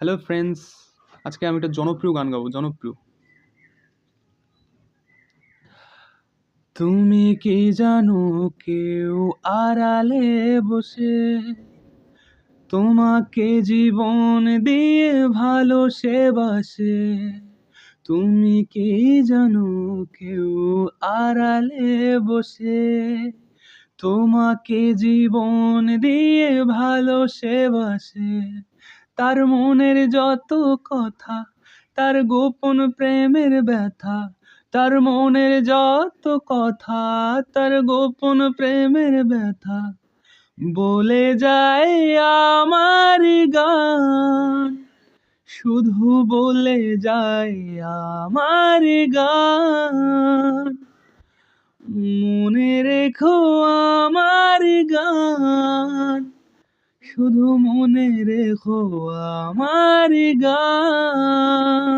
Hello friends, আজকে আমি একটা জনপ্রিয় গান গাবো। জনপ্রিয়। তুমি কি জানো, কেউ আড়ালে বসে তোমাকে জীবন দিয়ে ভালোবাসে। তুমি কি জানো, কেউ আড়ালে বসে তোমাকে জীবন দিয়ে ভালোবাসে। তার মনের যত কথা, তার গোপন প্রেমের ব্যথা, তার মনের যত কথা, তার গোপন প্রেমের ব্যথা বলে যায় আমার গান, শুধু বলে যায় আমার গান। মনে রেখো আমার গান, শুধু মনে রেখো আমার গান।